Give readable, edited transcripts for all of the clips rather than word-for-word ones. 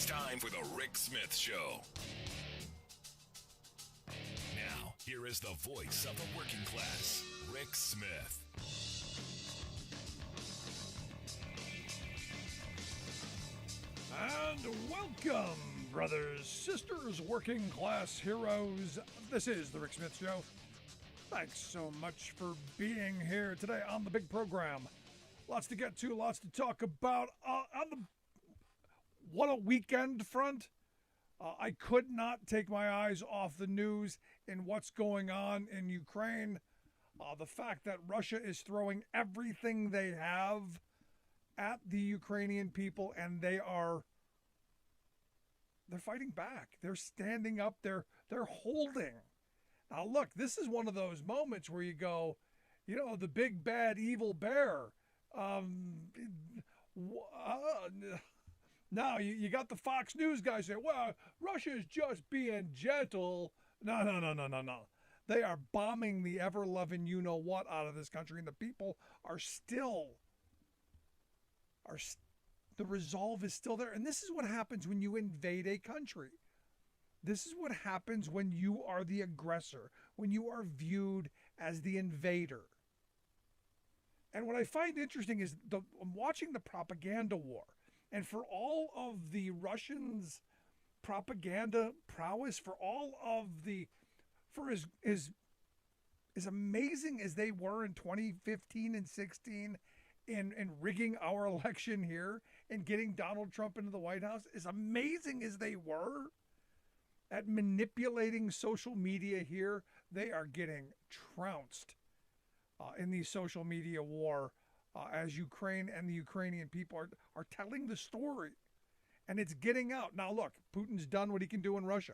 It's time for the Rick Smith Show. Now, here is the voice of the working class, Rick Smith. And welcome, brothers, sisters, working class heroes. This is the Rick Smith Show. Thanks so much for being here today on the big program. Lots to get to, lots to talk about. What a weekend front. I could not take my eyes off the news and what's going on in Ukraine. The fact that Russia is throwing everything they have at the Ukrainian people, and they're fighting back. They're standing up. They're holding. Now, look, this is one of those moments where you go, you know, the big bad evil bear. Now you got the Fox News guys saying, well, Russia is just being gentle. No. They are bombing the ever-loving you-know-what out of this country, and the people are the resolve is still there. And this is what happens when you invade a country. This is what happens when you are the aggressor, when you are viewed as the invader. And what I find interesting is I'm watching the propaganda war. And for all of the Russians' propaganda prowess, for as amazing as they were in 2015 and 16 in rigging our election here and getting Donald Trump into the White House, as amazing as they were at manipulating social media here, they are getting trounced in the social media war as Ukraine and the Ukrainian people are telling the story. And it's getting out. Now, look, Putin's done what he can do in Russia.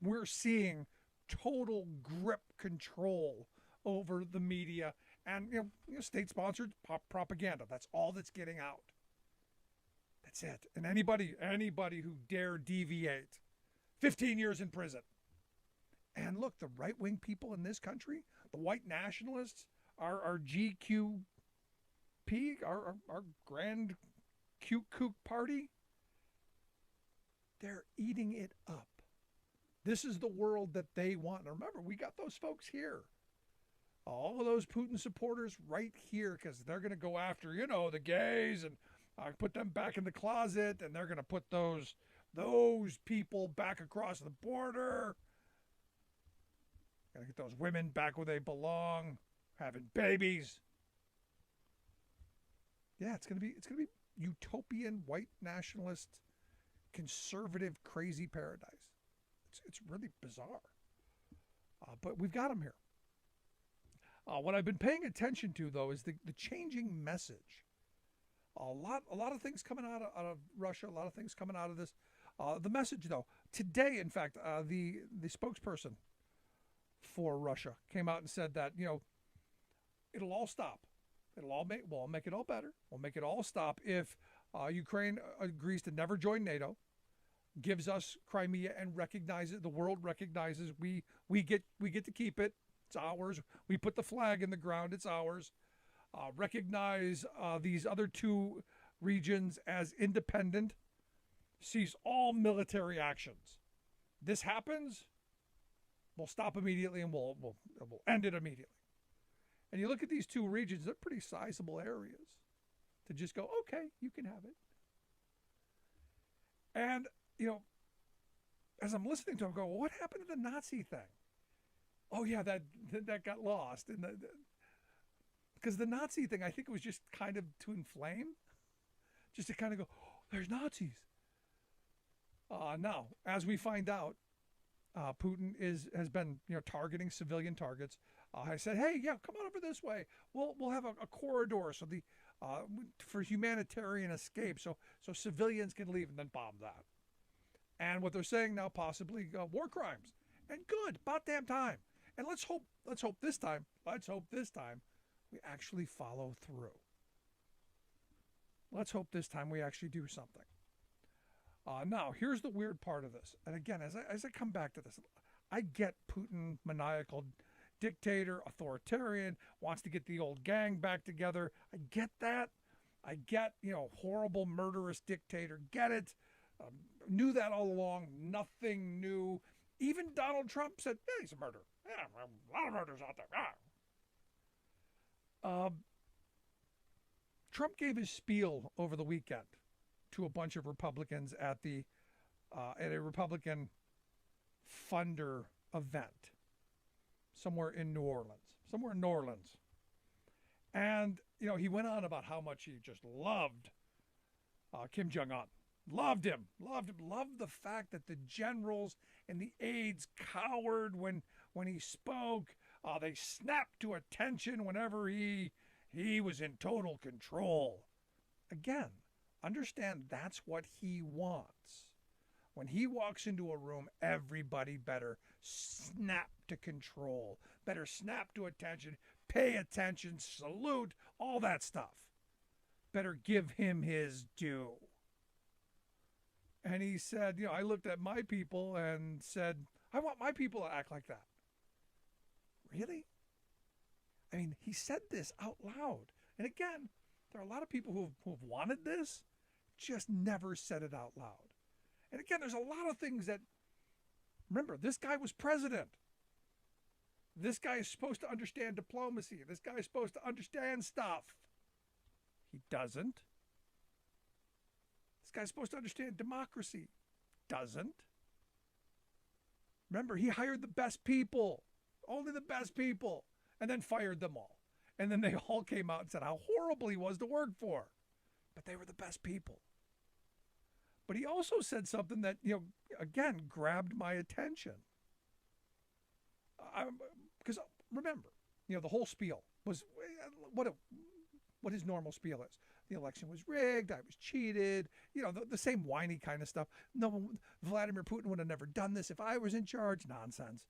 We're seeing total grip control over the media and you know state-sponsored propaganda. That's all that's getting out. That's it. And anybody who dare deviate, 15 years in prison. And look, the right-wing people in this country, the white nationalists, our GQP, our Grand Cute Kook Party, they're eating it up. This is the world that they want. And remember, we got those folks here. All of those Putin supporters right here, because they're going to go after, the gays and put them back in the closet, and they're going to put those people back across the border. Got to get those women back where they belong, having babies. Yeah, it's gonna be utopian, white nationalist, conservative, crazy paradise. It's really bizarre, but we've got them here. What I've been paying attention to, though, is the changing message. A lot of things coming out of Russia. A lot of things coming out of this. The message, though, today, in fact, the spokesperson for Russia came out and said that it'll all stop. We'll make it all better. We'll make it all stop if Ukraine agrees to never join NATO, gives us Crimea, and the world recognizes we get to keep it. It's ours. We put the flag in the ground. It's ours. Recognize these other two regions as independent. Cease all military actions. This happens, we'll stop immediately and we'll end it immediately. And you look at these two regions, they're pretty sizable areas to just go, okay, you can have it. And, as I'm listening to him go, well, what happened to the Nazi thing? Oh, yeah, that got lost. Because the Nazi thing, I think it was just kind of to inflame, just to kind of go, oh, there's Nazis. Now, as we find out, Putin has been targeting civilian targets. I said, hey, yeah, come on over this way. We'll have a corridor for humanitarian escape, so civilians can leave, and then bomb that. And what they're saying now, possibly war crimes. And good, about damn time. And let's hope this time we actually follow through. Let's hope this time we actually do something. Now, here's the weird part of this. And again, as I come back to this, I get Putin, maniacal dictator, authoritarian, wants to get the old gang back together. I get that. I get, horrible, murderous dictator. Get it. Knew that all along. Nothing new. Even Donald Trump said, yeah, he's a murderer. Yeah, a lot of murders out there. Trump gave his spiel over the weekend to a bunch of Republicans at a Republican funder event somewhere in New Orleans. And, he went on about how much he just loved Kim Jong-un. Loved him. Loved the fact that the generals and the aides cowered when he spoke. They snapped to attention whenever he was in total control. Again, understand that's what he wants. When he walks into a room, everybody better snap to control, better snap to attention, pay attention, salute, all that stuff. Better give him his due. And he said, I looked at my people and said, I want my people to act like that. Really? I mean, he said this out loud. And again, there are a lot of people who've wanted this, just never said it out loud. And again, there's a lot of things that, remember, this guy was president. This guy is supposed to understand diplomacy. This guy is supposed to understand stuff. He doesn't. This guy's supposed to understand democracy. Doesn't. Remember, he hired the best people. Only the best people. And then fired them all. And then they all came out and said how horrible he was to work for. But they were the best people. But he also said something that, again, grabbed my attention. Because remember, the whole spiel was what his normal spiel is. The election was rigged. I was cheated. The same whiny kind of stuff. No, Vladimir Putin would have never done this if I was in charge. Nonsense.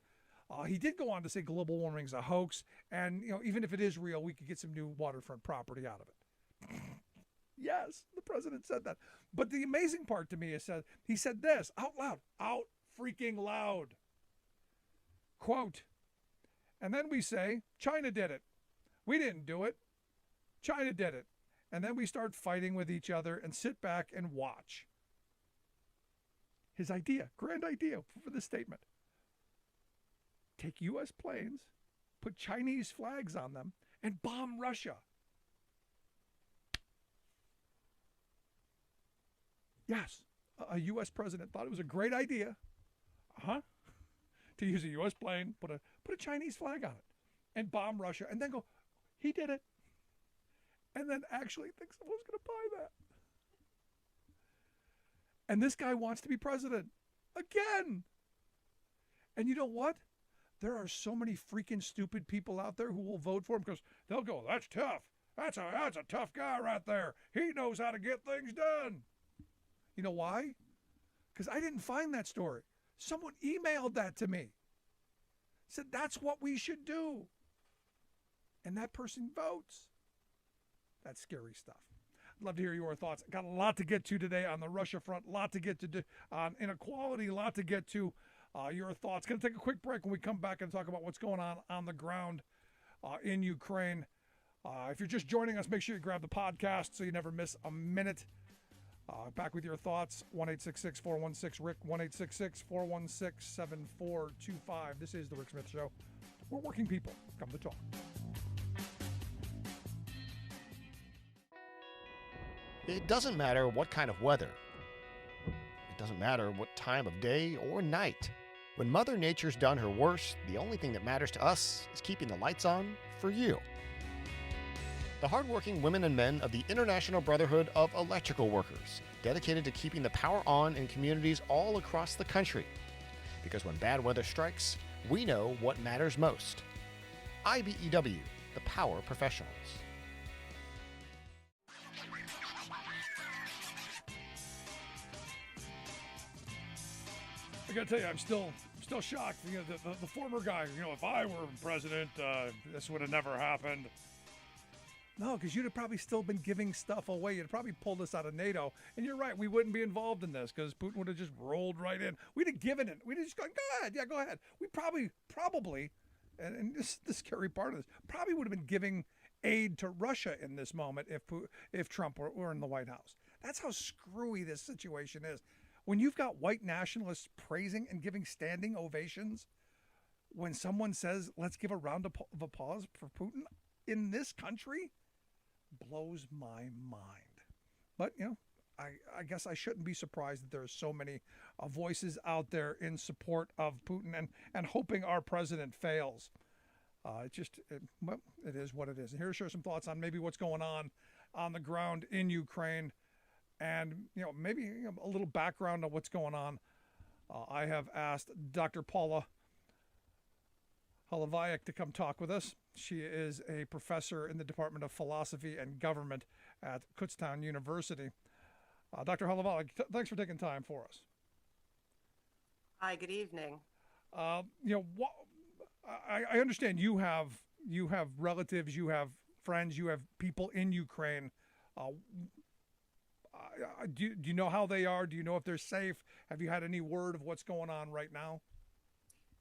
He did go on to say global warming is a hoax, and even if it is real, we could get some new waterfront property out of it. Yes, the president said that. But the amazing part to me is that he said this out loud, out freaking loud. Quote, and then we say, China did it. We didn't do it. China did it. And then we start fighting with each other and sit back and watch. His idea, grand idea for this statement. Take U.S. planes, put Chinese flags on them, and bomb Russia. Yes, a U.S. president thought it was a great idea, to use a U.S. plane, put a Chinese flag on it, and bomb Russia, and then go, he did it, and then actually think someone's going to buy that. And this guy wants to be president again. And you know what? There are so many freaking stupid people out there who will vote for him because they'll go, that's tough. That's a tough guy right there. He knows how to get things done. You know why? Because I didn't find that story. Someone emailed that to me. Said that's what we should do. And that person votes. That's scary stuff. I'd love to hear your thoughts. Got a lot to get to today on the Russia front. A lot to get to on inequality. A lot to get to. Your thoughts. Going to take a quick break when we come back and talk about what's going on the ground in Ukraine. If you're just joining us, make sure you grab the podcast so you never miss a minute. Back with your thoughts. 1-866-416-RICK. 1-866-416-7425. This is the Rick Smith Show. We're working people. Come to talk. It doesn't matter what kind of weather. It doesn't matter what time of day or night. When Mother Nature's done her worst, the only thing that matters to us is keeping the lights on for you. The hardworking women and men of the International Brotherhood of Electrical Workers, dedicated to keeping the power on in communities all across the country. Because when bad weather strikes, we know what matters most. IBEW, the power professionals. I gotta tell you, I'm still shocked. The former guy. If I were president, this would have never happened. No, because you'd have probably still been giving stuff away. You'd have probably pulled us out of NATO. And you're right, we wouldn't be involved in this because Putin would have just rolled right in. We'd have given it. We'd have just gone, go ahead. Yeah, go ahead. We probably, and this is the scary part of this, probably would have been giving aid to Russia in this moment if Trump were in the White House. That's how screwy this situation is. when you've got white nationalists praising and giving standing ovations when someone says, let's give a round of applause for Putin in this country, blows my mind. But, I guess I shouldn't be surprised that there are so many voices out there in support of Putin and hoping our president fails. It is what it is. And here to share some thoughts on maybe what's going on the ground in Ukraine, and maybe a little background on what's going on. I have asked Dr. Paula Holovaik to come talk with us. She is a professor in the Department of Philosophy and Government at Kutztown University. Dr. Holovaik, thanks for taking time for us. Hi, good evening. I understand you have relatives, you have friends, you have people in Ukraine. Do you know how they are? Do you know if they're safe? Have you had any word of what's going on right now?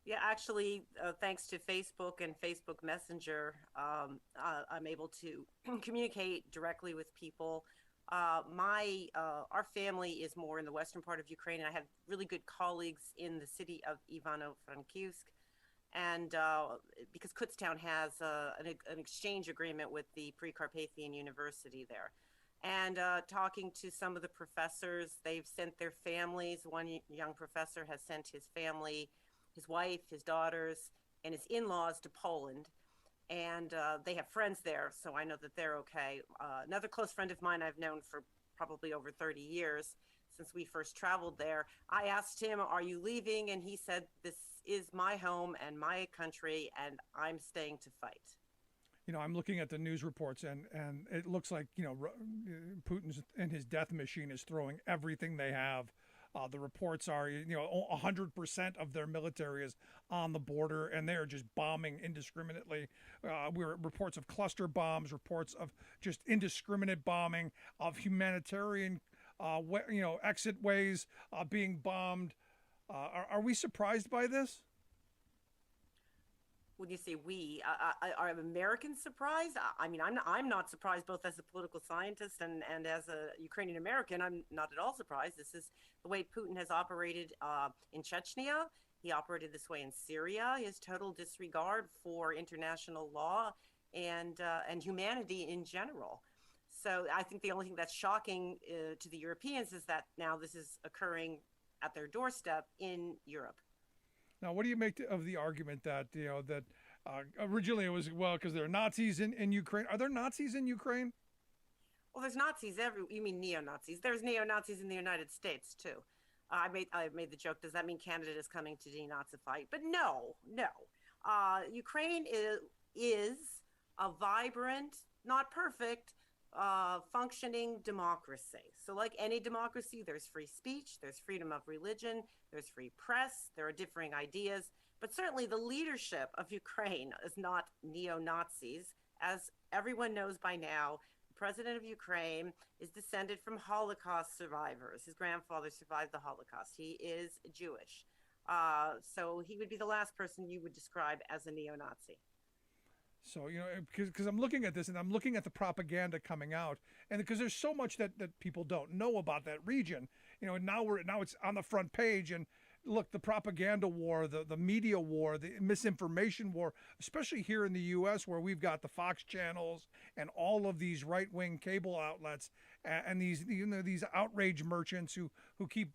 Yeah, actually, thanks to Facebook and Facebook Messenger, I'm able to communicate directly with people. Our family is more in the western part of Ukraine, and I have really good colleagues in the city of Ivano-Frankivsk. And because Kutztown has an exchange agreement with the Pre-Carpathian University there. And talking to some of the professors, they've sent their families. One young professor has sent his family, his wife, his daughters, and his in-laws to Poland. And they have friends there, so I know that they're okay. Another close friend of mine I've known for probably over 30 years, since we first traveled there. I asked him, are you leaving? And he said, this is my home and my country, and I'm staying to fight. I'm looking at the news reports, and it looks like, Putin's and his death machine is throwing everything they have. The reports are, 100% of their military is on the border, and they're just bombing indiscriminately. We're reports of cluster bombs, reports of just indiscriminate bombing, of humanitarian, exit ways being bombed. Are we surprised by this? When you say we, are Americans surprised? I mean, I'm not surprised, both as a political scientist and as a Ukrainian American. I'm not at all surprised. This is the way Putin has operated in Chechnya. He operated this way in Syria. His total disregard for international law and humanity in general. So I think the only thing that's shocking to the Europeans is that now this is occurring at their doorstep in Europe. Now, what do you make of the argument that, originally it was, because there are Nazis in Ukraine? Are there Nazis in Ukraine? Well, there's Nazis you mean neo-Nazis. There's neo-Nazis in the United States, too. I made the joke, does that mean Canada is coming to denazify? But no. Ukraine is a vibrant, not perfect, functioning democracy. So like any democracy, there's free speech, there's freedom of religion, there's free press, there are differing ideas, but certainly the leadership of Ukraine is not neo-Nazis. As everyone knows by now, the president of Ukraine is descended from Holocaust survivors. His grandfather survived the Holocaust. He is Jewish. So he would be the last person you would describe as a neo-Nazi. So, because I'm looking at this and I'm looking at the propaganda coming out, and because there's so much that people don't know about that region, and now it's on the front page. And look, the propaganda war, the media war, the misinformation war, especially here in the U.S. where we've got the Fox channels and all of these right-wing cable outlets and these outrage merchants who keep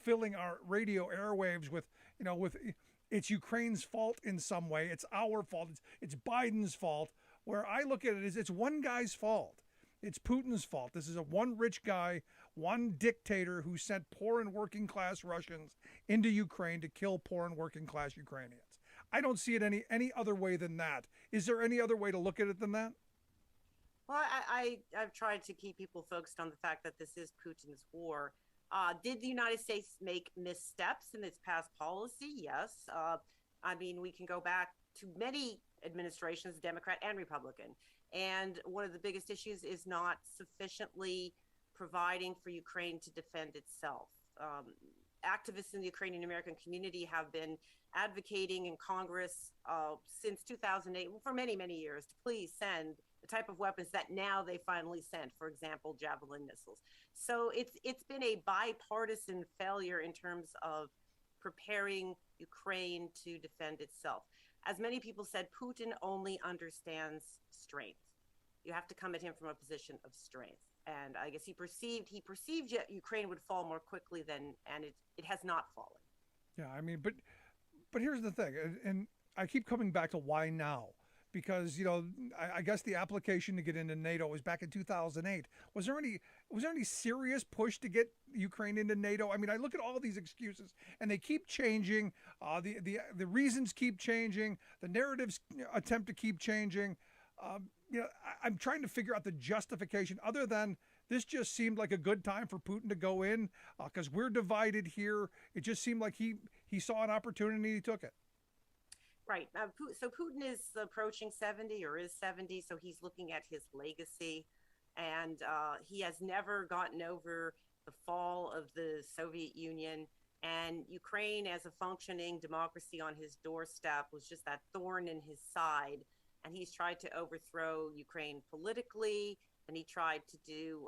filling our radio airwaves with it's Ukraine's fault in some way. It's our fault. It's Biden's fault. Where I look at it is it's one guy's fault. It's Putin's fault. This is a one rich guy, one dictator who sent poor and working class Russians into Ukraine to kill poor and working class Ukrainians. I don't see it any other way than that. Is there any other way to look at it than that? Well, I've tried to keep people focused on the fact that this is Putin's war. Did the United States make missteps in its past policy? Yes. We can go back to many administrations, Democrat and Republican. And one of the biggest issues is not sufficiently providing for Ukraine to defend itself. Activists in the Ukrainian American community have been advocating in Congress since 2008, for many, many years, to please send the type of weapons that now they finally sent, for example, Javelin missiles. So it's been a bipartisan failure in terms of preparing Ukraine to defend itself. As many people said, Putin only understands strength. You have to come at him from a position of strength. And I guess he perceived Ukraine would fall more quickly and it has not fallen. Yeah, I mean, but here's the thing, and I keep coming back to why now. Because, you know, I guess the application to get into NATO was back in 2008. Was there any serious push to get Ukraine into NATO? I mean, I look at all these excuses, and they keep changing. The reasons keep changing. The narratives attempt to keep changing. You know, I'm trying to figure out the justification other than this just seemed like a good time for Putin to go in because we're divided here. It just seemed like he saw an opportunity and he took it. Right. So Putin is approaching 70 or is 70, so he's looking at his legacy. And he has never gotten over the fall of the Soviet Union. And Ukraine, as a functioning democracy on his doorstep, was just that thorn in his side. And he's tried to overthrow Ukraine politically. And he tried to do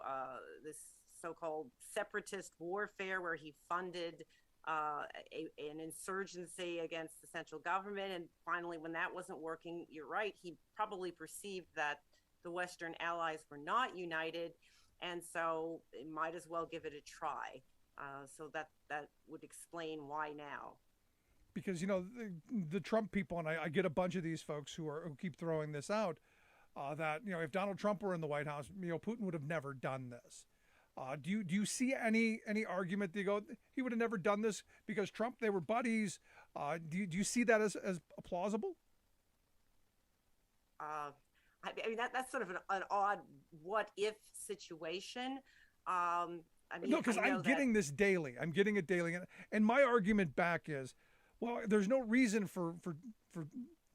this so-called separatist warfare where he funded an insurgency against the central government. And finally, when that wasn't working, you're right, he probably perceived that the Western allies were not united. And so it might as well give it a try. So that would explain why now. Because, you know, the Trump people, and I get a bunch of these folks who keep throwing this out, that, you know, if Donald Trump were in the White House, you know, Putin would have never done this. Do you see any argument that you go, he would have never done this because Trump, they were buddies? Do you see that as plausible? I mean, that's sort of an odd what if situation. I mean, no, because I'm getting this daily. I'm getting it daily. And my argument back is, well, there's no reason for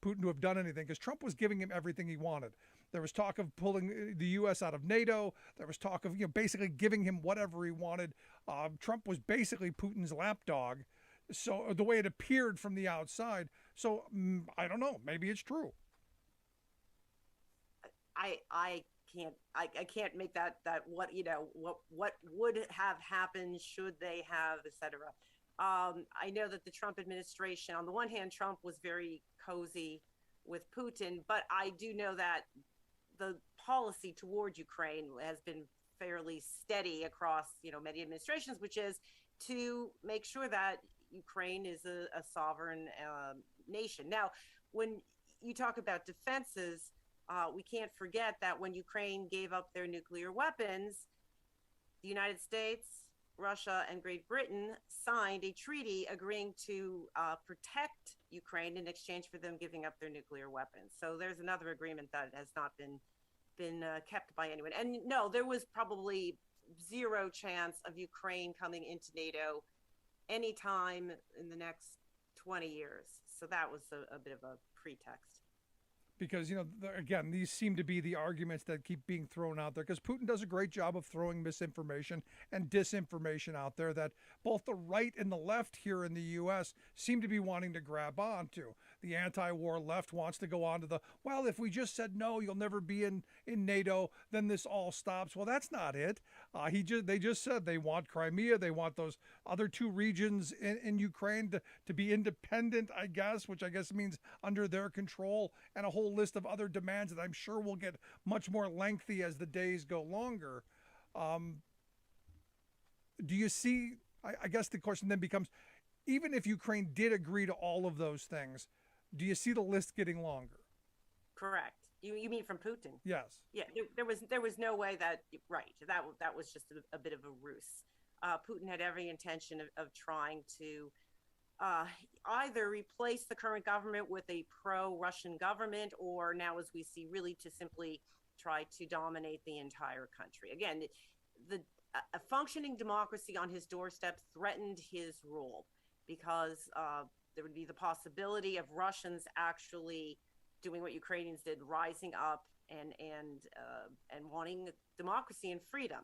Putin to have done anything because Trump was giving him everything he wanted. There was talk of pulling the U.S. out of NATO. There was talk of, you know, basically giving him whatever he wanted. Trump was basically Putin's lapdog. So the way it appeared from the outside. So I don't know. Maybe it's true. I can't make that what, you know, what would have happened should they have, et cetera. I know that the Trump administration, on the one hand, Trump was very cozy with Putin, but I do know that the policy toward Ukraine has been fairly steady across, you know, many administrations, which is to make sure that Ukraine is a sovereign nation. Now, when you talk about defenses, we can't forget that when Ukraine gave up their nuclear weapons, the United States, Russia, and Great Britain signed a treaty agreeing to protect Ukraine in exchange for them giving up their nuclear weapons. So there's another agreement that has not been kept by anyone. And no, there was probably zero chance of Ukraine coming into NATO anytime in the next 20 years. So that was a bit of a pretext. Because, you know, again, these seem to be the arguments that keep being thrown out there because Putin does a great job of throwing misinformation and disinformation out there that both the right and the left here in the U.S. seem to be wanting to grab onto. The anti-war left wants to go on to well, if we just said no, you'll never be in NATO, then this all stops. Well, that's not it. They just said they want Crimea. They want those other two regions in Ukraine to be independent, I guess, which I guess means under their control, and a whole list of other demands that I'm sure will get much more lengthy as the days go longer. Do you see, I guess the question then becomes, even if Ukraine did agree to all of those things, do you see the list getting longer? Correct. You mean from Putin? Yes. Yeah, there was no way that, right, that was just a bit of a ruse. Putin had every intention of trying to either replace the current government with a pro-Russian government, or now, as we see, really to simply try to dominate the entire country. Again, a functioning democracy on his doorstep threatened his rule because there would be the possibility of Russians actually doing what Ukrainians did, rising up and wanting democracy and freedom.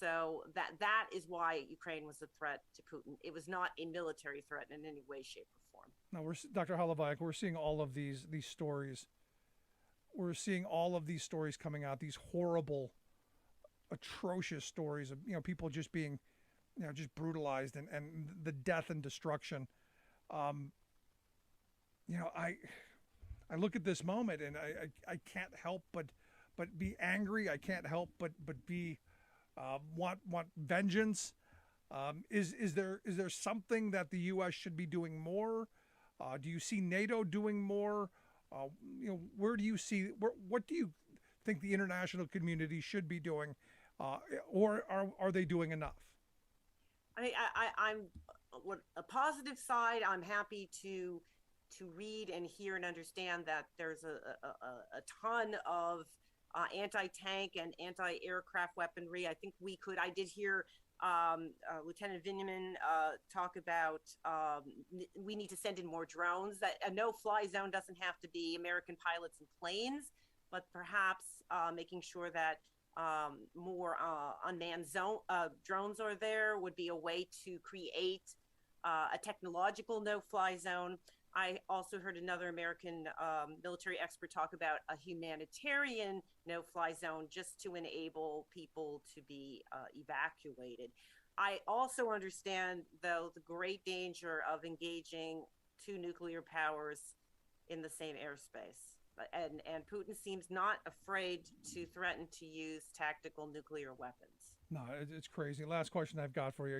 So that is why Ukraine was a threat to Putin. It was not a military threat in any way, shape, or form. Now, Dr. Holovac, we're seeing all of these stories. we're seeing all of these stories coming out, these horrible, atrocious stories of, people just being, just brutalized and the death and destruction. I look at this moment and I can't help but be angry. I can't help but be want vengeance. Is there something that the U.S. should be doing more? Do you see NATO doing more? Where do you see what do you think the international community should be doing, or are they doing enough? I mean, I'm a positive side. I'm happy to read and hear and understand that there's a ton of anti-tank and anti-aircraft weaponry. I think I did hear Lieutenant Vinaman talk about we need to send in more drones. That a no-fly zone doesn't have to be American pilots and planes, but perhaps making sure that more unmanned drones are there would be a way to create a technological no-fly zone. I also heard another American military expert talk about a humanitarian no-fly zone just to enable people to be evacuated. I also understand, though, the great danger of engaging two nuclear powers in the same airspace. And Putin seems not afraid to threaten to use tactical nuclear weapons. No, it's crazy. Last question I've got for you.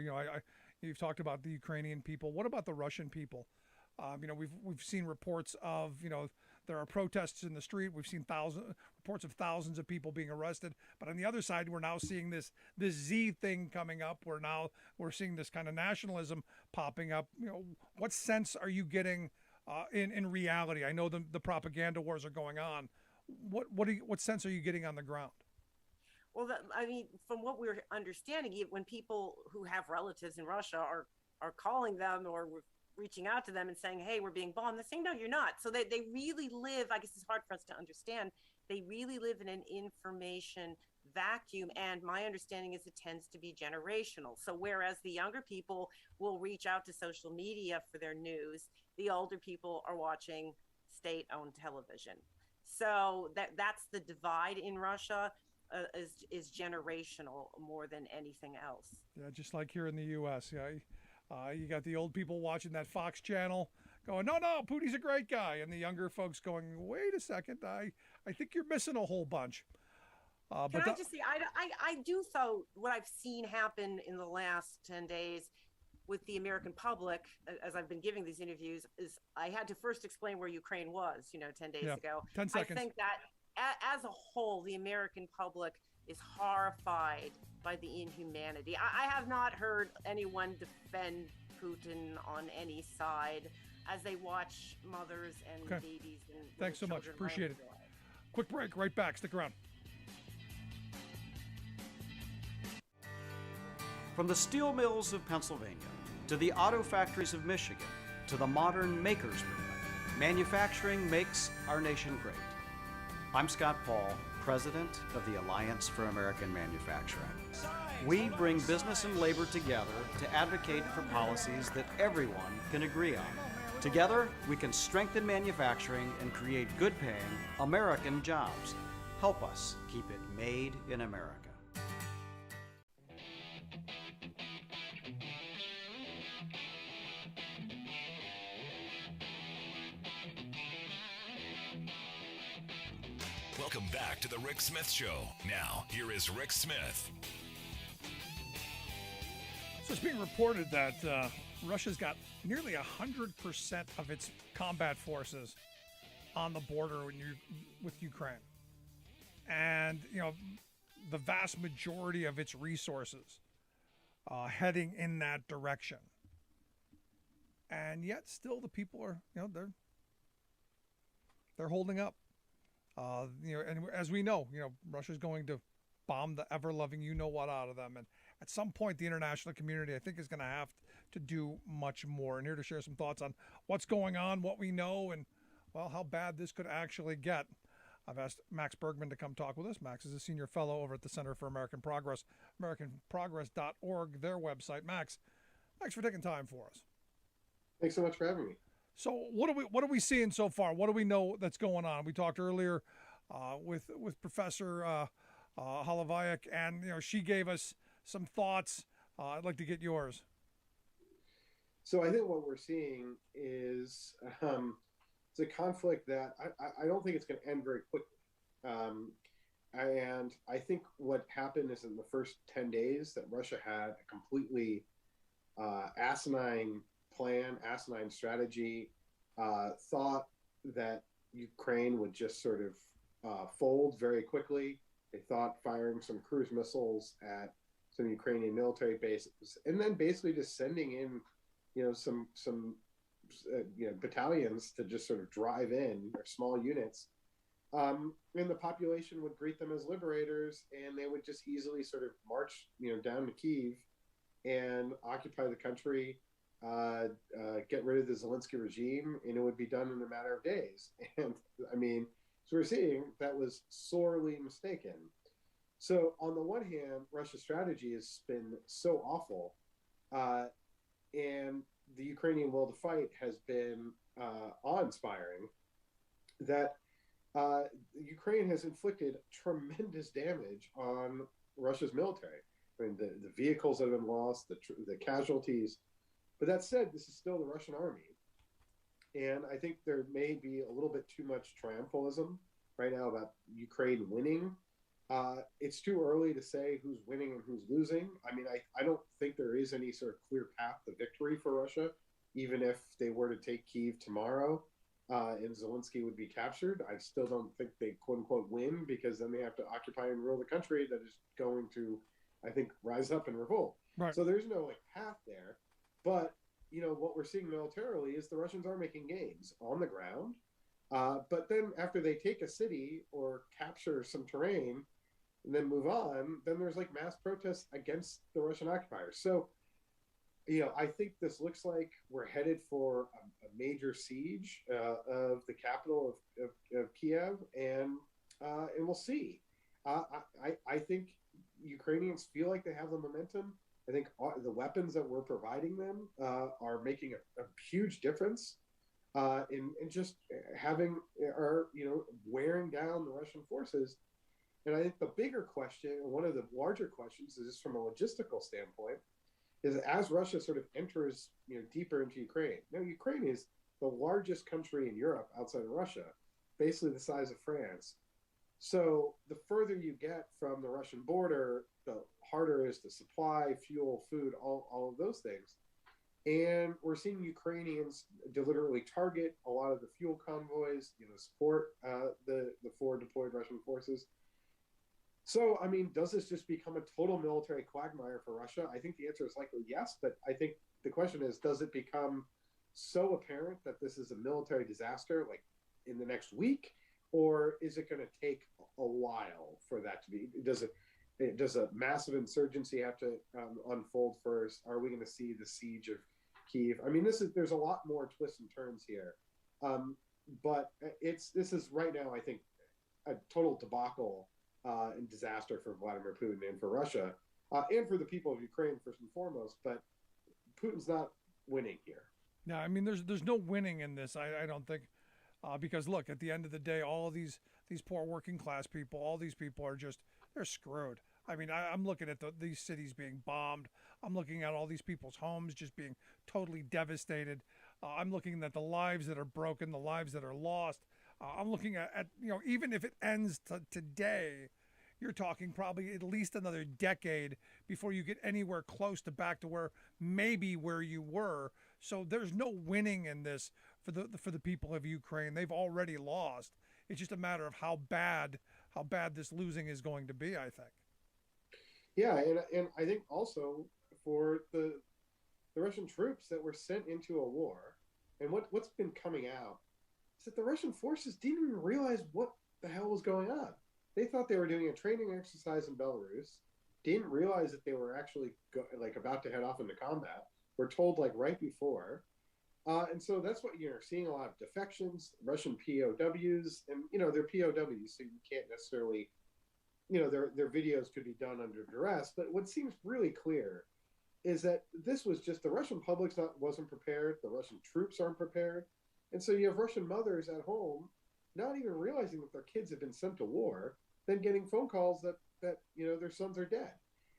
You've talked about the Ukrainian people. What about the Russian people? We've seen reports of, there are protests in the street. We've seen reports of thousands of people being arrested. But on the other side, we're now seeing this Z thing coming up. We're seeing this kind of nationalism popping up. What sense are you getting in reality? I know the propaganda wars are going on. What sense are you getting on the ground? Well, from what we're understanding, when people who have relatives in Russia are calling them or reaching out to them and saying, hey, we're being bombed, they're saying, no, you're not. So they really live, I guess it's hard for us to understand, they really live in an information vacuum. And my understanding is it tends to be generational. So whereas the younger people will reach out to social media for their news, the older people are watching state-owned television. So that's the divide in Russia, is generational more than anything else. Yeah, just like here in the U.S., you got the old people watching that Fox channel going, no, Putin's a great guy. And the younger folks going, wait a second, I think you're missing a whole bunch. Can I just say, I do, so what I've seen happen in the last 10 days with the American public, as I've been giving these interviews, is I had to first explain where Ukraine was, 10 days ago. 10 seconds. I think that as a whole, the American public is horrified by the inhumanity. I have not heard anyone defend Putin on any side as they watch mothers and babies and thanks so much. Appreciate it. Quick break. Right back. Stick around. From the steel mills of Pennsylvania to the auto factories of Michigan to the modern makers movement, manufacturing makes our nation great. I'm Scott Paul, president of the Alliance for American Manufacturing. We bring business and labor together to advocate for policies that everyone can agree on. Together, we can strengthen manufacturing and create good-paying American jobs. Help us keep it made in America. Welcome back to the Rick Smith Show. Now, here is Rick Smith. So it's being reported that Russia's got nearly 100% of its combat forces on the border with Ukraine. And, the vast majority of its resources heading in that direction. And yet still the people are, they're holding up. And as we know, Russia's going to bomb the ever-loving you-know-what out of them. And at some point, the international community, I think, is going to have to do much more. And here to share some thoughts on what's going on, what we know, and, well, how bad this could actually get. I've asked Max Bergman to come talk with us. Max is a senior fellow over at the Center for American Progress, AmericanProgress.org, their website. Max, thanks for taking time for us. Thanks so much for having me. So what are we seeing so far? What do we know that's going on? We talked earlier with Professor Holovayak, and she gave us some thoughts. I'd like to get yours. So I think what we're seeing is it's a conflict that I don't think it's going to end very quickly. And I think what happened is in the first 10 days that Russia had a completely asinine plan, asinine strategy, thought that Ukraine would just sort of fold very quickly. They thought firing some cruise missiles at some Ukrainian military bases, and then basically just sending in, some battalions to just sort of drive in, or small units, and the population would greet them as liberators, and they would just easily sort of march, down to Kyiv and occupy the country, get rid of the Zelensky regime, and it would be done in a matter of days. And I mean, so we're seeing that was sorely mistaken. So on the one hand, Russia's strategy has been so awful, and the Ukrainian will to fight has been awe-inspiring, that Ukraine has inflicted tremendous damage on Russia's military. I mean, the vehicles that have been lost, the casualties. But that said, this is still the Russian army. And I think there may be a little bit too much triumphalism right now about Ukraine winning. It's too early to say who's winning and who's losing. I mean, I don't think there is any sort of clear path to victory for Russia, even if they were to take Kyiv tomorrow and Zelensky would be captured. I still don't think they quote unquote win, because then they have to occupy and rule the country that is going to, I think, rise up and revolt. Right. So there's no path there. But, what we're seeing militarily is the Russians are making gains on the ground. But then after they take a city or capture some terrain and then move on, then there's mass protests against the Russian occupiers. So, I think this looks like we're headed for a major siege of the capital of Kiev, and we'll see. I think Ukrainians feel like they have the momentum. I think the weapons that we're providing them are making a huge difference in just having, or wearing down the Russian forces. And I think the bigger question, and one of the larger questions, is just from a logistical standpoint, is as Russia sort of enters deeper into Ukraine. Now, Ukraine is the largest country in Europe outside of Russia, basically the size of France. So the further you get from the Russian border, the harder it is to supply fuel, food, all of those things. And we're seeing Ukrainians deliberately target a lot of the fuel convoys, support the forward deployed Russian forces. So, I mean, does this just become a total military quagmire for Russia? I think the answer is likely yes, but I think the question is, does it become so apparent that this is a military disaster, in the next week? Or is it going to take a while for that to be? Does a massive insurgency have to unfold first? Are we going to see the siege of Kyiv? I mean, there's a lot more twists and turns here, but this is right now, I think, a total debacle and disaster for Vladimir Putin and for Russia, and for the people of Ukraine first and foremost. But Putin's not winning here. No, I mean, there's no winning in this. I don't think. Because look, at the end of the day, all these poor working class people, all these people they're screwed. I mean, I'm looking at these cities being bombed. I'm looking at all these people's homes just being totally devastated. I'm looking at the lives that are broken, the lives that are lost. I'm looking at even if it ends today, you're talking probably at least another decade before you get anywhere close to back to where you were. So there's no winning in this for the people of Ukraine. They've already lost. It's just a matter of how bad this losing is going to be, I think. Yeah, and I think also for the Russian troops that were sent into a war, and what's been coming out is that the Russian forces didn't even realize what the hell was going on. They thought they were doing a training exercise in Belarus, didn't realize that they were actually about to head off into combat. We're told right before. And so that's what you're seeing, a lot of defections, Russian POWs, and they're POWs, so you can't necessarily, their videos could be done under duress. But what seems really clear is that this was just the Russian public wasn't prepared, the Russian troops aren't prepared, and so you have Russian mothers at home, not even realizing that their kids have been sent to war, then getting phone calls that their sons are dead.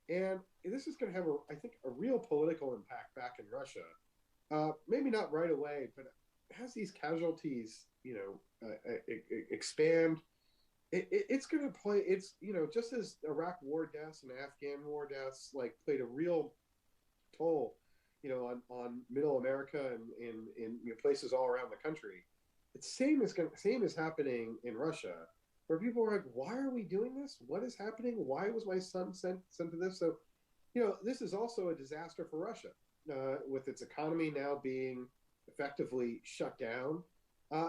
And this is going to have, I think, a real political impact back in Russia. Maybe not right away, but as these casualties, expand, it's going to play. It's just as Iraq war deaths and Afghan war deaths played a real toll, on Middle America and in places all around the country. It's same as happening in Russia, where people are like, why are we doing this? What is happening? Why was my son sent to this? So, this is also a disaster for Russia, with its economy now being effectively shut down.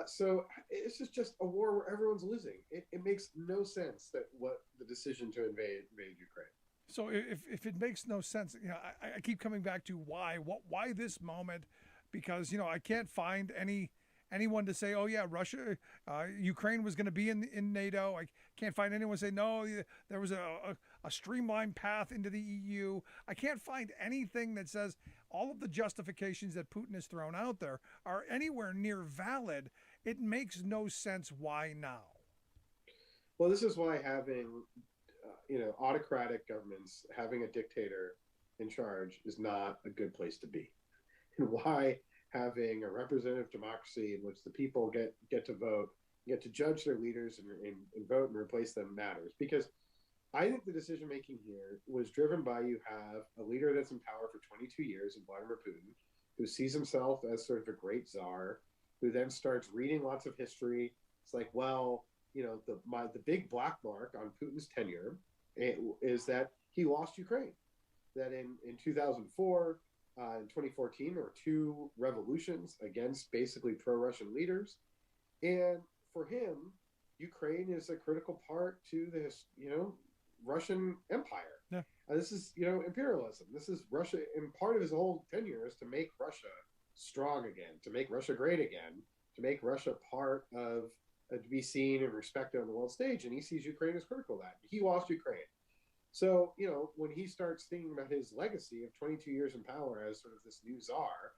So it's just a war where everyone's losing. It makes no sense that what the decision to invade Ukraine. So if it makes no sense, I keep coming back to why this moment, because I can't find anyone to say, oh yeah, Russia, Ukraine was going to be in NATO. I can't find anyone to say no, there was a streamlined path into the EU. I can't find anything that says all of the justifications that Putin has thrown out there are anywhere near valid. It makes no sense. Why now? Well, this is why having autocratic governments, having a dictator in charge is not a good place to be, and why having a representative democracy in which the people get to vote, get to judge their leaders and vote and replace them matters. Because I think the decision making here was driven by, you have a leader that's in power for 22 years in Vladimir Putin, who sees himself as sort of a great czar, who then starts reading lots of history. It's like, well, the big black mark on Putin's tenure is that he lost Ukraine. That in 2004, in 2014, there were two revolutions against basically pro-Russian leaders. And for him, Ukraine is a critical part to the, Russian empire. Yeah. This is, imperialism. This is Russia. And part of his whole tenure is to make Russia strong again, to make Russia great again, to make Russia part of, to be seen and respected on the world stage. And he sees Ukraine as critical of that. He lost Ukraine. So, when he starts thinking about his legacy of 22 years in power as sort of this new czar,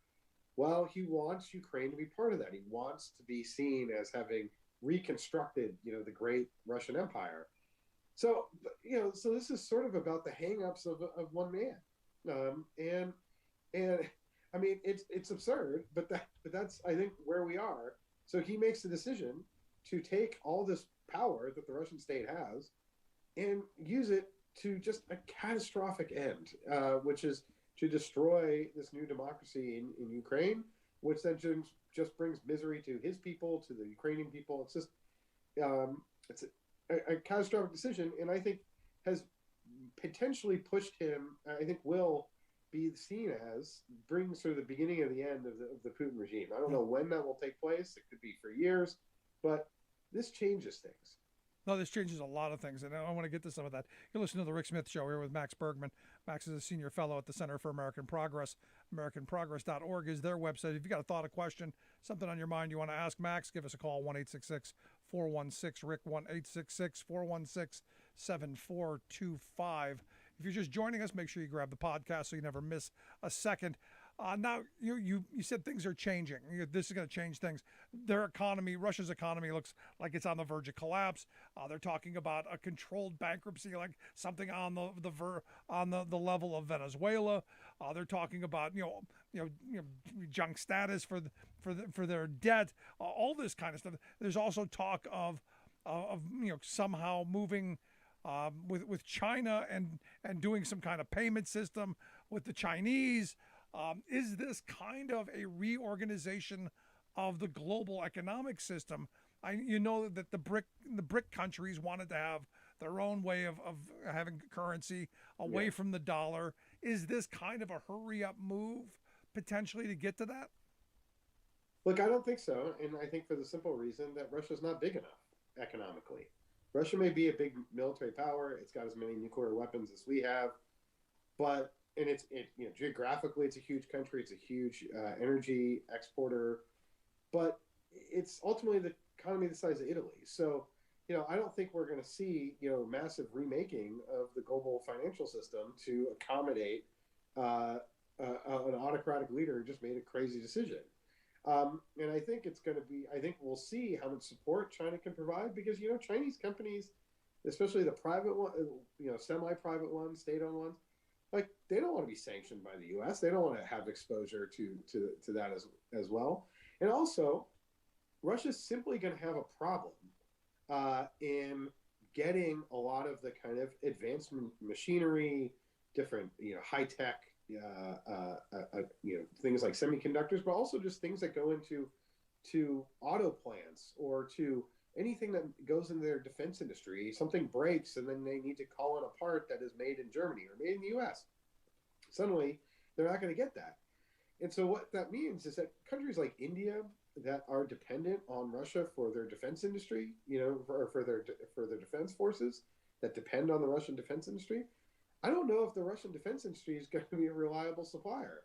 well, he wants Ukraine to be part of that. He wants to be seen as having reconstructed, the great Russian Empire. So, so this is sort of about the hangups of one man. And I mean, it's absurd, but that's, I think, where we are. So he makes the decision to take all this power that the Russian state has and use it to just a catastrophic end, which is to destroy this new democracy in Ukraine, which then just brings misery to his people, to the Ukrainian people. It's just, it's a catastrophic decision, and I think has potentially pushed him, I think will be seen as bring sort of the beginning of the end of the Putin regime. I don't know when that will take place. It could be for years, but this changes things. No, this changes a lot of things, and I want to get to some of that. You're listening to The Rick Smith Show here with Max Bergman. Max is a senior fellow at the Center for American Progress. AmericanProgress.org is their website. If you've got a thought, a question, something on your mind you want to ask Max, give us a call, 1-866-416-RICK, 1-866-416-7425. If you're just joining us, make sure you grab the podcast so you never miss a second. Now, you said things are changing. This is going to change things. Their economy, Russia's economy, looks like it's on the verge of collapse. They're talking about a controlled bankruptcy, like something on the level of Venezuela. They're talking about junk status for their debt, all this kind of stuff. There's also talk of somehow moving with China and doing some kind of payment system with the Chinese. Is this kind of a reorganization of the global economic system? That the BRIC countries wanted to have their own way of having currency away from the dollar. Is this kind of a hurry up move potentially to get to that? Look, I don't think so. And I think for the simple reason that Russia's not big enough economically. Russia may be a big military power. It's got as many nuclear weapons as we have, but geographically, it's a huge country. It's a huge energy exporter, but it's ultimately the economy the size of Italy. So, I don't think we're going to see, massive remaking of the global financial system to accommodate an autocratic leader who just made a crazy decision. And I think it's going to be, I think we'll see how much support China can provide because, Chinese companies, especially the private one, semi-private ones, state-owned ones, like they don't want to be sanctioned by the U.S. They don't want to have exposure to that as well. And also, Russia's simply going to have a problem in getting a lot of the kind of advanced machinery, different high tech, things like semiconductors, but also just things that go into auto plants or to anything that goes into their defense industry. Something breaks and then they need to call in a part that is made in Germany or made in the U.S. Suddenly, they're not going to get that. And so what that means is that countries like India that are dependent on Russia for their defense industry, for their defense forces that depend on the Russian defense industry, I don't know if the Russian defense industry is going to be a reliable supplier.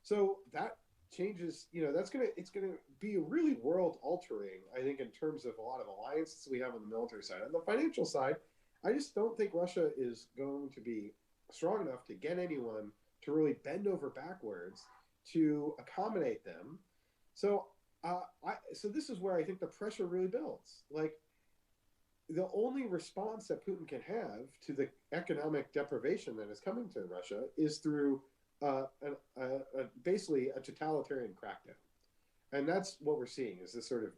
So that changes, it's going to be really world altering, I think, in terms of a lot of alliances we have on the military side. On the financial side, I just don't think Russia is going to be strong enough to get anyone to really bend over backwards to accommodate them. So so this is where I think the pressure really builds. Like, the only response that Putin can have to the economic deprivation that is coming to Russia is through basically a totalitarian crackdown. And that's what we're seeing is this sort of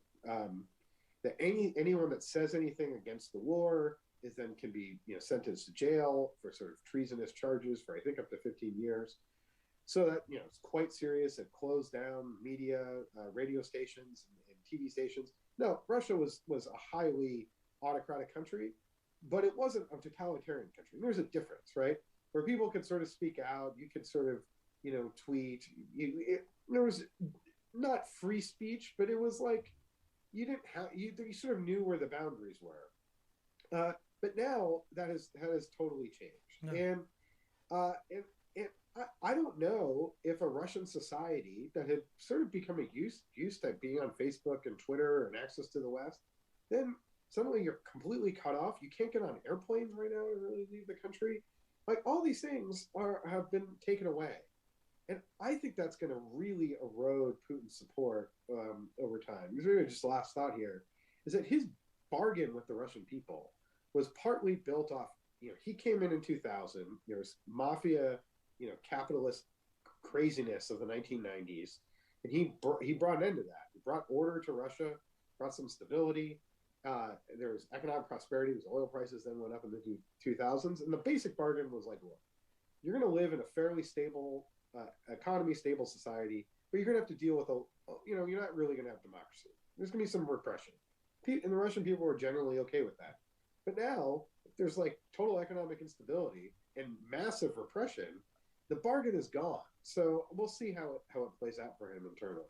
that anyone that says anything against the war can be sentenced to jail for sort of treasonous charges for I think up to 15 years. So that it's quite serious. It closed down media, radio stations, and TV stations. No, Russia was a highly autocratic country, but it wasn't a totalitarian country. And there's a difference, right? Where people could sort of speak out, you could sort of tweet. There was not free speech, but it was like you sort of knew where the boundaries were. But now that has totally changed, no. And I don't know if a Russian society that had sort of become used to being on Facebook and Twitter and access to the West, then suddenly you're completely cut off. You can't get on airplanes right now to really leave the country. Like all these things have been taken away. And I think that's going to really erode Putin's support over time. Really, just last thought here is that his bargain with the Russian people was partly built off, he came in 2000, there was mafia, capitalist craziness of the 1990s. And he brought an end to that. He brought order to Russia, brought some stability. There was economic prosperity. There was oil prices then went up in the 2000s. And the basic bargain was like, look, you're going to live in a fairly stable economy, stable society, but you're going to have to deal with you're not really going to have democracy. There's going to be some repression. And the Russian people were generally okay with that. But now, if there's like total economic instability and massive repression, the bargain is gone. So we'll see how it plays out for him internally.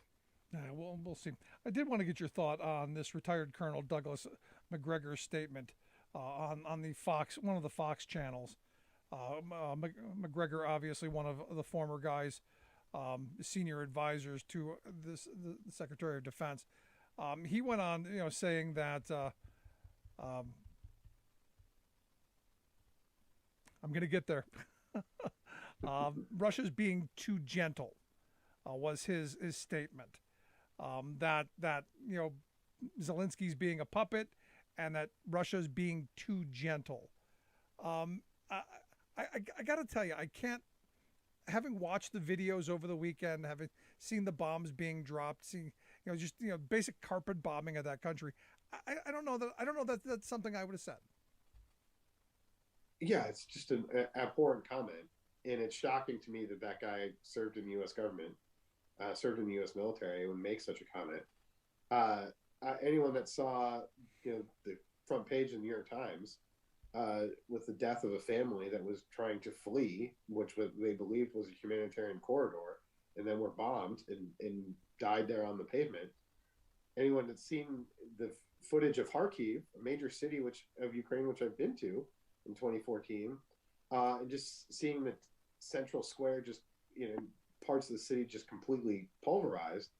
Yeah, we'll see. I did want to get your thought on this retired Colonel Douglas McGregor's statement on the one of the Fox channels. McGregor, obviously one of the former guys, senior advisors to the Secretary of Defense. He went on, saying that I'm going to get there. Russia's being too gentle was his statement. That Zelensky's being a puppet, and that Russia's being too gentle. I got to tell you, I can't. Having watched the videos over the weekend, having seen the bombs being dropped, seeing basic carpet bombing of that country, I don't know that that's something I would have said. Yeah, it's just an abhorrent comment, and it's shocking to me that guy served in the U.S. government, served in the U.S. military, and would make such a comment. Anyone that saw the front page of the New York Times with the death of a family that was trying to flee, which they believed was a humanitarian corridor, and then were bombed and died there on the pavement. Anyone that's seen the footage of Kharkiv, a major city of Ukraine, which I've been to in 2014, and just seeing the central square, just parts of the city just completely pulverized.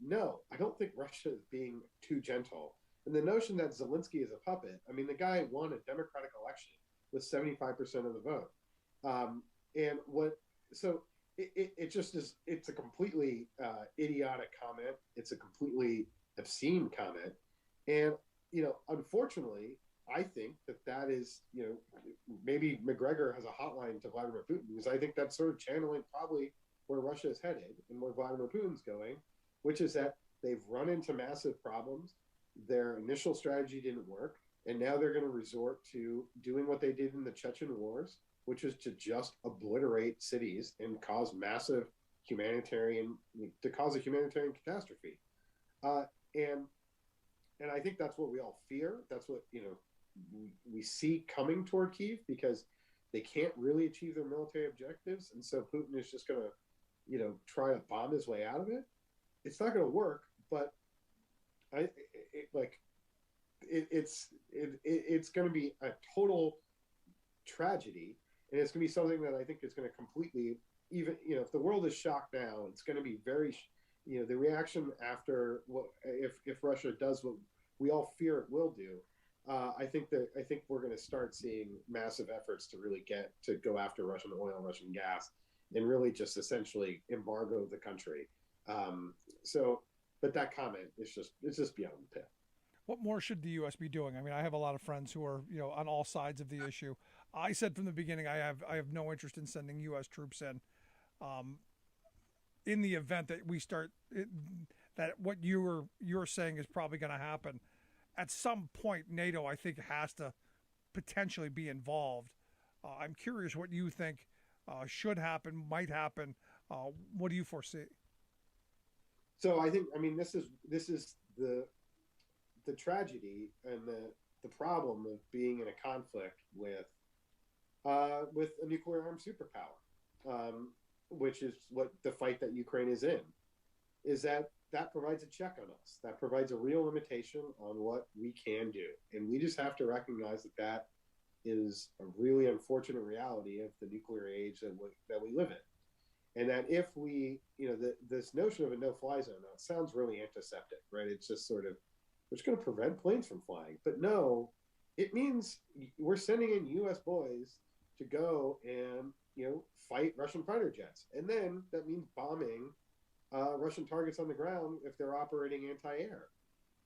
No, I don't think Russia is being too gentle. And the notion that Zelensky is a puppet, I mean, the guy won a democratic election with 75% of the vote. It just is, it's a completely idiotic comment. It's a completely obscene comment. And, unfortunately, I think that is, maybe McGregor has a hotline to Vladimir Putin, because I think that's sort of channeling probably where Russia is headed and where Vladimir Putin's going, which is that they've run into massive problems. Their initial strategy didn't work. And now they're going to resort to doing what they did in the Chechen wars, which is to just obliterate cities and cause a humanitarian catastrophe. And I think that's what we all fear. That's what, we see coming toward Kyiv, because they can't really achieve their military objectives. And so Putin is just going to, try to bomb his way out of it. It's not going to work, but it's going to be a total tragedy. And it's going to be something that I think is going to completely, even, if the world is shocked now, it's going to be very, the reaction after if Russia does what we all fear it will do. I think we're going to start seeing massive efforts to really go after Russian oil, Russian gas, and really just essentially embargo the country. But that comment is just beyond the pale. What more should the U.S. be doing? I mean, I have a lot of friends who are, on all sides of the issue. I said from the beginning, I have no interest in sending U.S. troops in the event that we start that what you're saying is probably going to happen. At some point, NATO, I think, has to potentially be involved. I'm curious what you think should happen, might happen. What do you foresee? So this is the tragedy and the problem of being in a conflict with a nuclear armed superpower, which is what the fight that Ukraine is in, is that provides a check on us. That provides a real limitation on what we can do. And we just have to recognize that is a really unfortunate reality of the nuclear age that we live in. And that if we, this notion of a no-fly zone, now it sounds really antiseptic, right? It's just sort of, we're just going to prevent planes from flying. But no, it means we're sending in U.S. boys to go and, fight Russian fighter jets. And then that means bombing Russian targets on the ground if they're operating anti-air.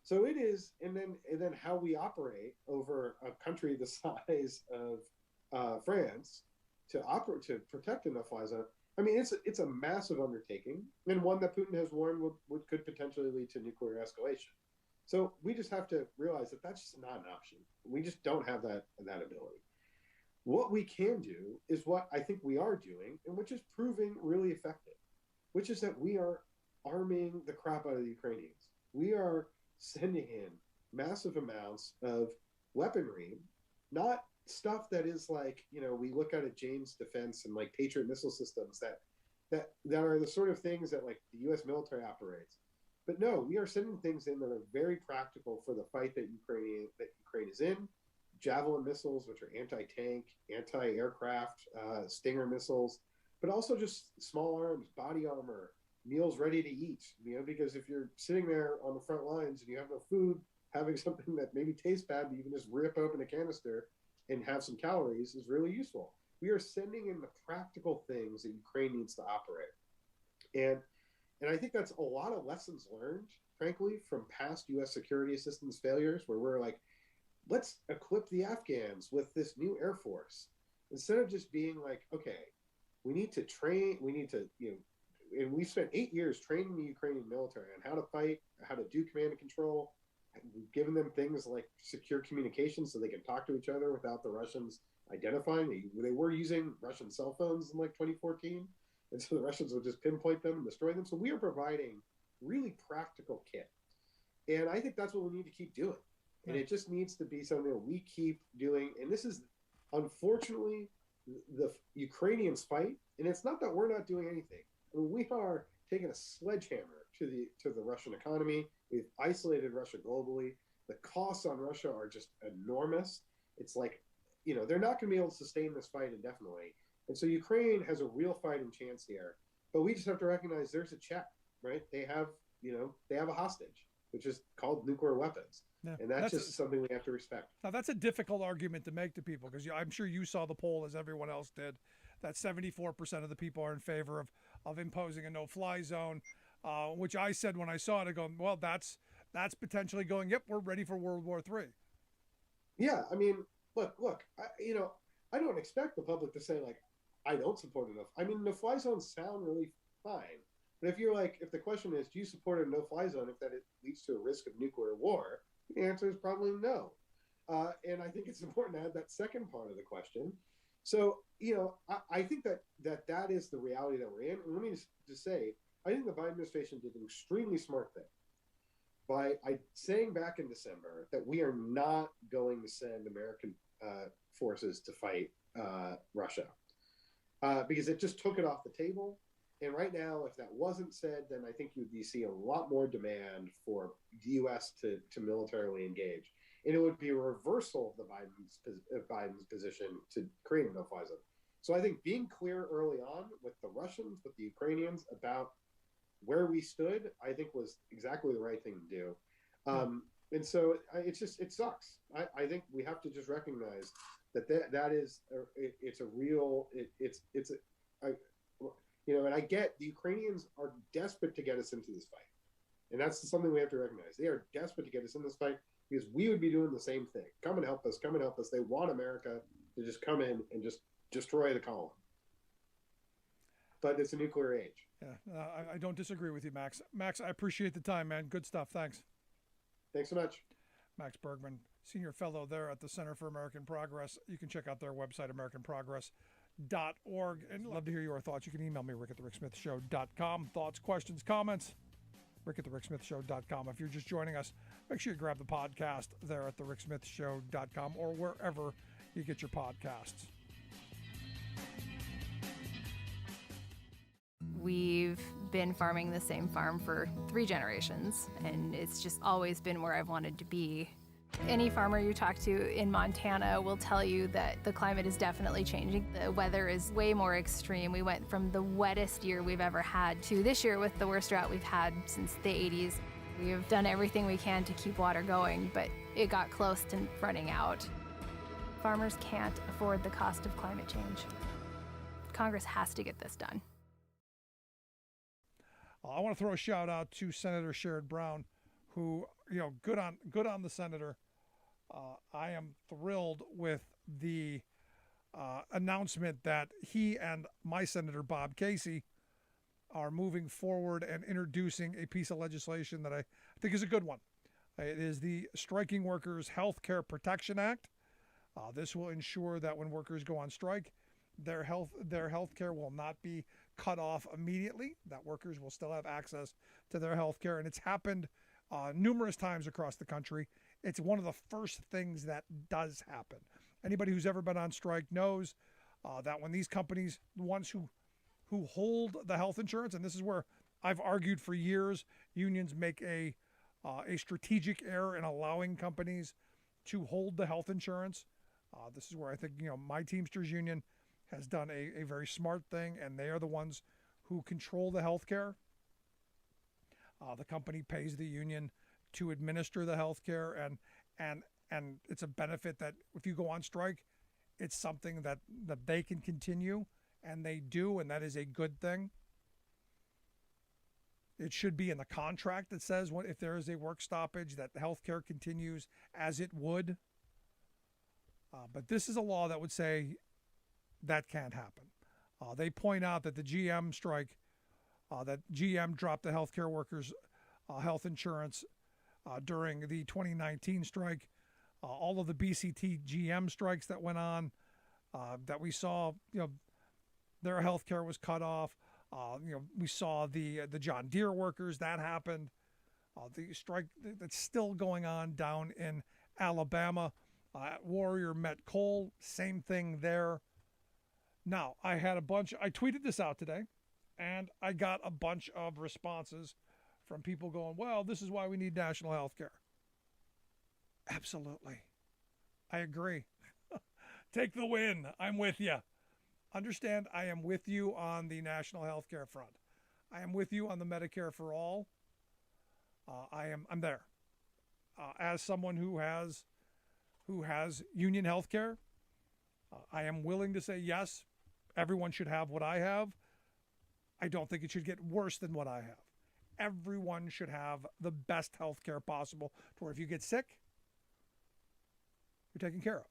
So it is, and then how we operate over a country the size of France to protect a no-fly zone. I mean, it's a massive undertaking, and one that Putin has warned could potentially lead to nuclear escalation. So we just have to realize that that's just not an option. We just don't have that ability. What we can do is what I think we are doing, and which is proving really effective, which is that we are arming the crap out of the Ukrainians. We are sending in massive amounts of weaponry, not stuff that is like, we look at Jane's Defense and like Patriot missile systems that are the sort of things that like the U.S. military operates. But no, we are sending things in that are very practical for the fight that Ukraine is in. Javelin missiles, which are anti-tank, anti-aircraft, Stinger missiles, but also just small arms, body armor, meals ready to eat. Because if you're sitting there on the front lines and you have no food, having something that maybe tastes bad, but you can just rip open a canister and have some calories is really useful. We are sending in the practical things that Ukraine needs to operate. And I think that's a lot of lessons learned, frankly, from past U.S. security assistance failures, where we're like, let's equip the Afghans with this new Air Force. Instead of just being like, okay, we need to train, and we spent 8 years training the Ukrainian military on how to fight, how to do command and control. We've given them things like secure communication so they can talk to each other without the Russians identifying. They were using Russian cell phones in like 2014, and so the Russians would just pinpoint them and destroy them. So we are providing really practical kit. And I think that's what we need to keep doing. And it just needs to be something that we keep doing. And this is, unfortunately, the Ukrainians fight. And it's not that we're not doing anything. I mean, we are taking a sledgehammer to the Russian economy. We've isolated Russia globally. The costs on Russia are just enormous. It's like, they're not going to be able to sustain this fight indefinitely. And so Ukraine has a real fighting chance here. But we just have to recognize there's a check, right? They have a hostage, which is called nuclear weapons. Yeah, and that's just something we have to respect. Now, that's a difficult argument to make to people, because I'm sure you saw the poll, as everyone else did, that 74% of the people are in favor of imposing a no-fly zone. which I said when I saw it, I go, well, that's potentially going, yep, we're ready for World War III. Yeah, I mean, look, I don't expect the public to say, like, I don't support enough. I mean, no-fly zones sound really fine. But if the question is, do you support a no-fly zone if it leads to a risk of nuclear war? The answer is probably no. And I think it's important to add that second part of the question. So, I think that is the reality that we're in. And let me just say, I think the Biden administration did an extremely smart thing by saying back in December that we are not going to send American forces to fight Russia because it just took it off the table. And right now, if that wasn't said, then I think you'd see a lot more demand for the U.S. to militarily engage. And it would be a reversal of Biden's position to create a no-fly zone. So I think being clear early on with the Russians, with the Ukrainians about where we stood, I think was exactly the right thing to do. And so it sucks. I think we have to just recognize that is it's a real and I get the Ukrainians are desperate to get us into this fight, and that's something we have to recognize. They are desperate to get us in this fight because we would be doing the same thing. Come and help us. Come and help us. They want America to just come in and just destroy the colony. But it's a nuclear age. Yeah, I don't disagree with you, Max. Max, I appreciate the time, man. Good stuff. Thanks. Thanks so much. Max Bergman, Senior Fellow there at the Center for American Progress. You can check out their website, AmericanProgress.org. And love to hear your thoughts. You can email me, rick@thericksmithshow.com. Thoughts, questions, comments, rick@thericksmithshow.com. If you're just joining us, make sure you grab the podcast there at thericksmithshow.com or wherever you get your podcasts. We've been farming the same farm for 3 generations, and it's just always been where I've wanted to be. Any farmer you talk to in Montana will tell you that the climate is definitely changing. The weather is way more extreme. We went from the wettest year we've ever had to this year with the worst drought we've had since the 80s. We've done everything we can to keep water going, but it got close to running out. Farmers can't afford the cost of climate change. Congress has to get this done. I want to throw a shout out to Senator Sherrod Brown, who, good on the senator. I am thrilled with the announcement that he and my Senator Bob Casey are moving forward and introducing a piece of legislation that I think is a good one. It is the Striking Workers Health Care Protection Act. This will ensure that when workers go on strike, their health care will not be cut off immediately, that workers will still have access to their health care. And it's happened numerous times across the country. It's one of the first things that does happen. Anybody who's ever been on strike knows that when these companies, the ones who hold the health insurance, and this is where I've argued for years, unions make a strategic error in allowing companies to hold the health insurance. This is where I think, my Teamsters union has done a very smart thing, and they are the ones who control the health care. The company pays the union to administer the health care, and it's a benefit that if you go on strike, it's something that they can continue, and they do, and that is a good thing. It should be in the contract that says if there is a work stoppage, that the health care continues as it would. But this is a law that would say that can't happen. They point out that the GM strike, that GM dropped the healthcare workers' health insurance during the 2019 strike. All of the BCT GM strikes that went on, that we saw, their health care was cut off. We saw the John Deere workers, that happened. The strike that's still going on down in Alabama. At Warrior Met Coal, same thing there. Now, I tweeted this out today, and I got a bunch of responses from people going, well, this is why we need national health care. Absolutely. I agree. Take the win. I'm with you. Understand, I am with you on the national health care front. I am with you on the Medicare for all. I'm there. As someone who has union health care, I am willing to say yes, everyone should have what I have. I don't think it should get worse than what I have. everyone should have the best health care possible to where if you get sick, you're taken care of.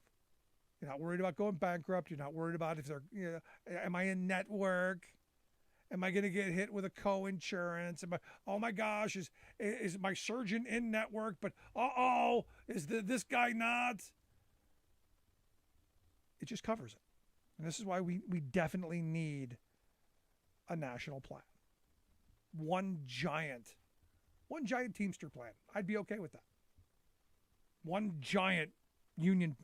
You're not worried about going bankrupt. You're not worried about if they're, am I in network? Am I going to get hit with a co-insurance? Oh my gosh, is my surgeon in network? But is this guy not? It just covers it. And this is why we definitely need a national plan. One giant Teamster plan. I'd be okay with that. One giant union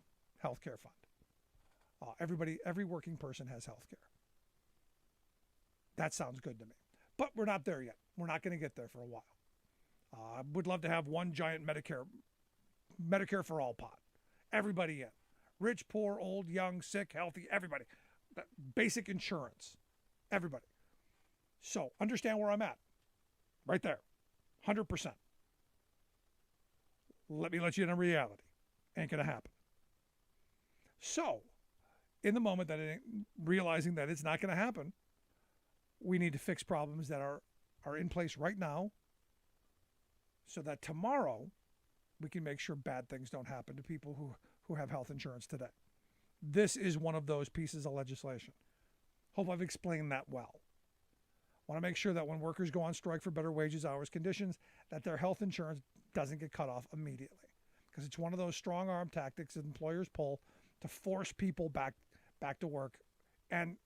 healthcare fund. Every working person has healthcare. That sounds good to me. But we're not there yet. We're not going to get there for a while. I would love to have one giant Medicare for all pot. Everybody in. Rich, poor, old, young, sick, healthy, everybody. Basic insurance. Everybody. So understand where I'm at. Right there. 100%. Let me let you in on reality. Ain't going to happen. So, in the moment realizing that it's not going to happen, we need to fix problems that are in place right now so that tomorrow we can make sure bad things don't happen to people who have health insurance today. This is one of those pieces of legislation. Hope I've explained that well. Want to make sure that when workers go on strike for better wages, hours, conditions, that their health insurance doesn't get cut off immediately. Because it's one of those strong arm tactics that employers pull to force people back to work and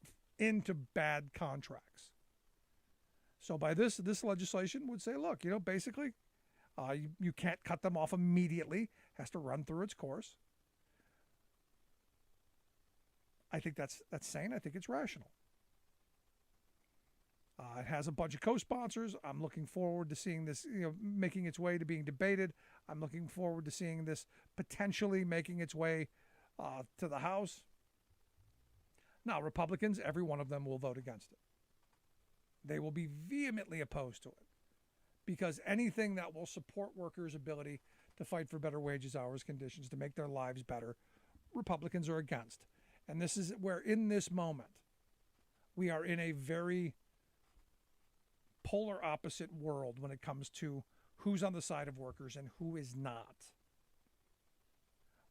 into bad contracts. So by this legislation would say, look, basically, you can't cut them off immediately. Has to run through its course. I think that's sane. I think it's rational. It has a bunch of co-sponsors. I'm looking forward to seeing this, making its way to being debated. I'm looking forward to seeing this potentially making its way to the House. Now, Republicans, every one of them will vote against it. They will be vehemently opposed to it because anything that will support workers' ability to fight for better wages, hours, conditions, to make their lives better, Republicans are against. And this is where, in this moment, we are in a very polar opposite world when it comes to who's on the side of workers and who is not.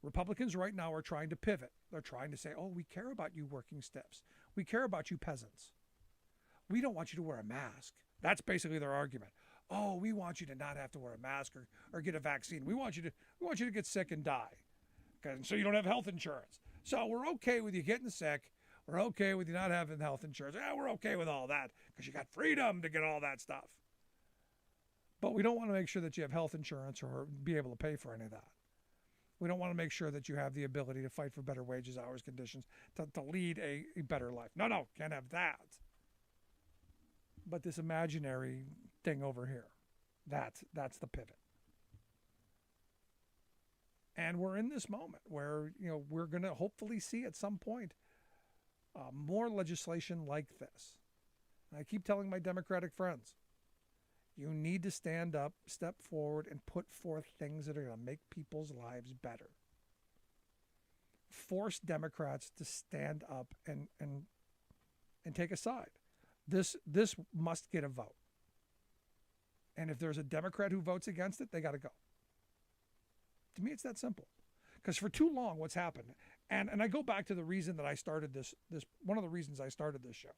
Republicans right now are trying to pivot. They're trying to say, we care about you working stiffs. We care about you peasants. We don't want you to wear a mask. That's basically their argument. We want you to not have to wear a mask or get a vaccine. We want you to get sick and die. So you don't have health insurance. So we're okay with you getting sick. We're okay with you not having health insurance. We're okay with all that because you got freedom to get all that stuff. But we don't want to make sure that you have health insurance or be able to pay for any of that. We don't want to make sure that you have the ability to fight for better wages, hours, conditions, to lead a better life. No, can't have that. But this imaginary thing over here, that's the pivot. And we're in this moment where, we're going to hopefully see at some point more legislation like this. And I keep telling my Democratic friends, you need to stand up, step forward, and put forth things that are going to make people's lives better. Force Democrats to stand up and take a side. This must get a vote. And if there's a Democrat who votes against it, they got to go. To me, it's that simple. Because for too long, what's happened, and I go back to the reason that I started this one of the reasons I started this show.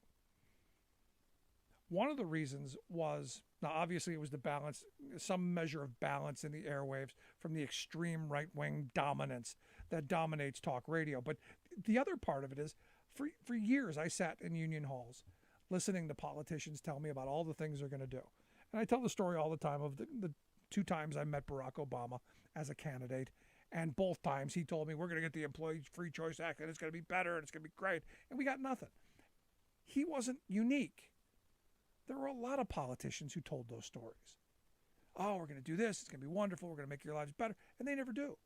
One of the reasons was, now obviously it was the balance, some measure of balance in the airwaves from the extreme right-wing dominance that dominates talk radio. But the other part of it is, for years I sat in union halls listening to politicians tell me about all the things they're going to do. And I tell the story all the time of the 2 times I met Barack Obama as a candidate. And both times he told me, we're going to get the Employee Free Choice Act and it's going to be better and it's going to be great. And we got nothing. He wasn't unique. There were a lot of politicians who told those stories. We're going to do this. It's going to be wonderful. We're going to make your lives better. And they never do.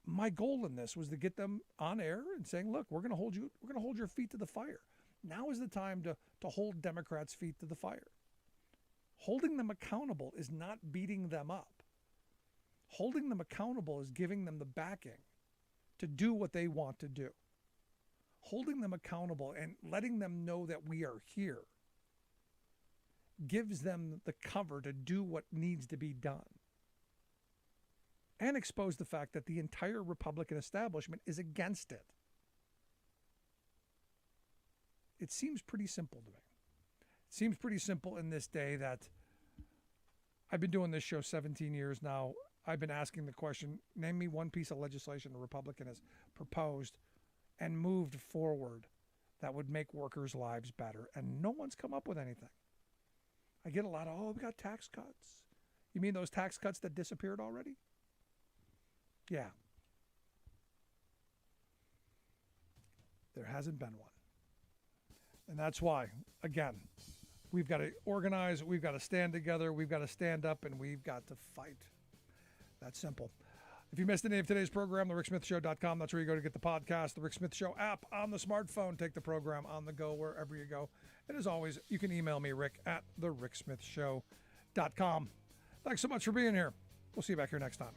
My goal in this was to get them on air and saying, look, we're going to hold your feet to the fire. Now is the time to hold Democrats' feet to the fire. Holding them accountable is not beating them up. Holding them accountable is giving them the backing to do what they want to do. Holding them accountable and letting them know that we are here gives them the cover to do what needs to be done, and expose the fact that the entire Republican establishment is against it. It seems pretty simple to me. It seems pretty simple in this day that I've been doing this show 17 years now. I've been asking the question, name me one piece of legislation a Republican has proposed and moved forward that would make workers' lives better. And no one's come up with anything. I get a lot of, we got tax cuts. You mean those tax cuts that disappeared already? Yeah. There hasn't been one. And that's why, again, we've got to organize, we've got to stand together, we've got to stand up, and we've got to fight. That's simple. If you missed any of today's program, thericksmithshow.com, that's where you go to get the podcast, the Rick Smith Show app on the smartphone. Take the program on the go wherever you go. And as always, you can email me, Rick, at thericksmithshow.com. Thanks so much for being here. We'll see you back here next time.